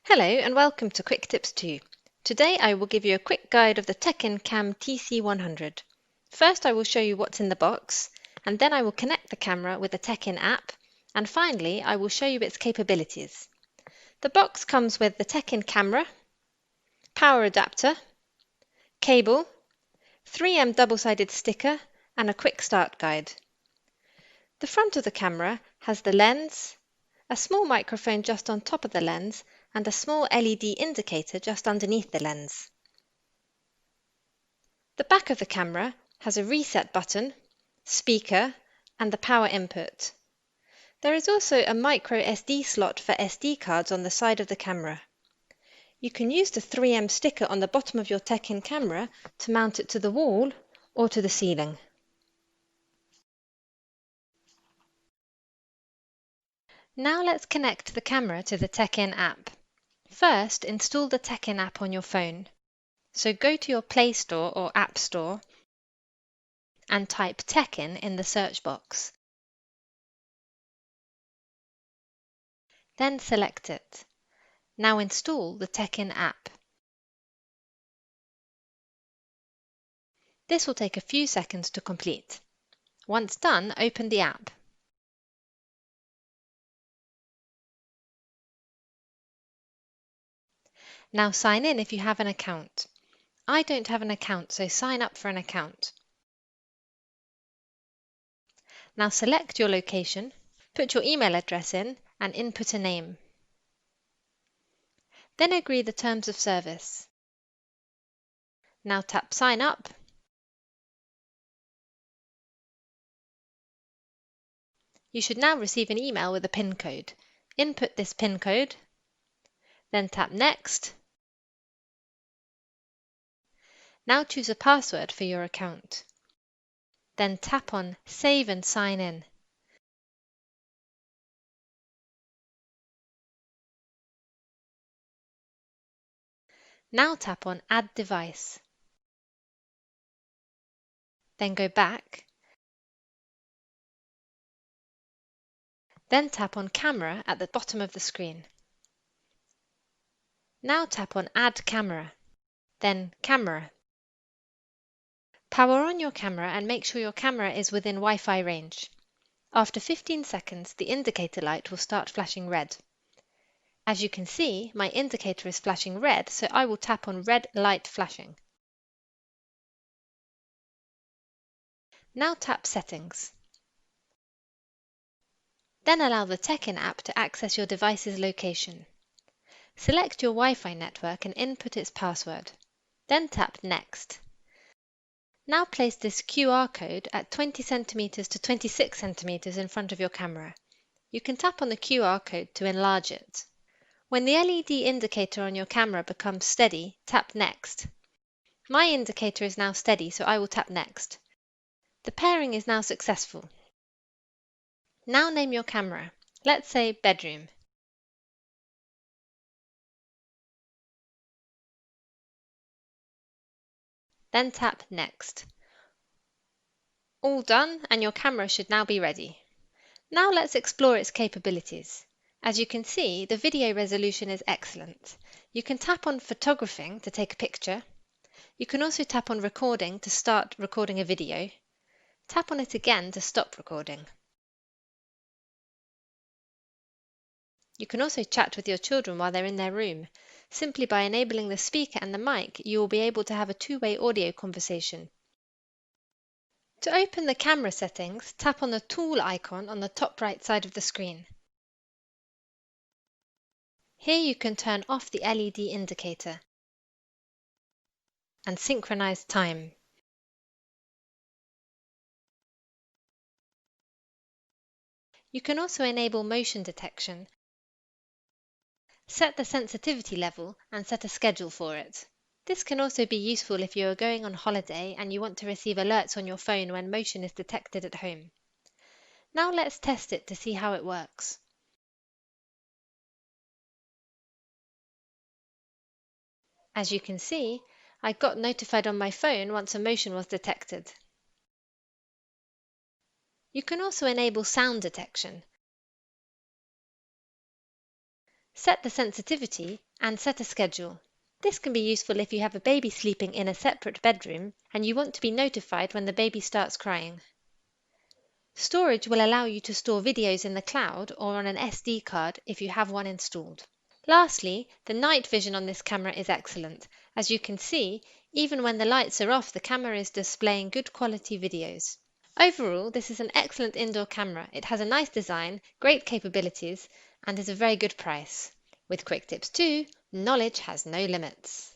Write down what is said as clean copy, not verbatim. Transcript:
Hello and welcome to Quick Tips 2. Today I will give you a quick guide of the Teckin Cam TC100. First I will show you what's in the box, and then I will connect the camera with the Teckin app, and finally I will show you its capabilities. The box comes with the Teckin Camera, power adapter, cable, 3M double-sided sticker and a quick start guide. The front of the camera has the lens, a small microphone just on top of the lens, and a small LED indicator just underneath the lens. The back of the camera has a reset button, speaker, and the power input. There is also a micro SD slot for SD cards on the side of the camera. You can use the 3M sticker on the bottom of your Teckin camera to mount it to the wall or to the ceiling. Now let's connect the camera to the Teckin app. First, install the Teckin app on your phone. So go to your Play Store or App Store and type Teckin in the search box. Then select it. Now install the Teckin app. This will take a few seconds to complete. Once done, open the app. Now sign in if you have an account. I don't have an account, so sign up for an account. Now select your location, put your email address in and input a name. Then agree the terms of service. Now tap Sign Up. You should now receive an email with a PIN code. Input this PIN code, then tap Next. Now choose a password for your account. Then tap on Save and Sign In. Now tap on Add Device. Then go back. Then tap on Camera at the bottom of the screen. Now tap on Add Camera. Then Camera. Power on your camera and make sure your camera is within Wi-Fi range. After 15 seconds, the indicator light will start flashing red. As you can see, my indicator is flashing red, so I will tap on Red Light Flashing. Now tap Settings. Then allow the Teckin app to access your device's location. Select your Wi-Fi network and input its password. Then tap Next. Now place this QR code at 20 cm to 26 cm in front of your camera. You can tap on the QR code to enlarge it. When the LED indicator on your camera becomes steady, tap Next. My indicator is now steady, so I will tap Next. The pairing is now successful. Now name your camera. Let's say Bedroom. Then tap Next. All done, and your camera should now be ready. Now let's explore its capabilities. As you can see, the video resolution is excellent. You can tap on Photographing to take a picture. You can also tap on Recording to start recording a video. Tap on it again to stop recording. You can also chat with your children while they're in their room. Simply by enabling the speaker and the mic, you will be able to have a two-way audio conversation. To open the camera settings, tap on the tool icon on the top right side of the screen. Here you can turn off the LED indicator and synchronize time. You can also enable motion detection, set the sensitivity level and set a schedule for it. This can also be useful if you are going on holiday and you want to receive alerts on your phone when motion is detected at home. Now let's test it to see how it works. As you can see, I got notified on my phone once a motion was detected. You can also enable sound detection. Set the sensitivity and set a schedule. This can be useful if you have a baby sleeping in a separate bedroom and you want to be notified when the baby starts crying. Storage will allow you to store videos in the cloud or on an SD card if you have one installed. Lastly, the night vision on this camera is excellent. As you can see, even when the lights are off, the camera is displaying good quality videos. Overall, this is an excellent indoor camera. It has a nice design, great capabilities, and is a very good price. With quick tips too, knowledge has no limits.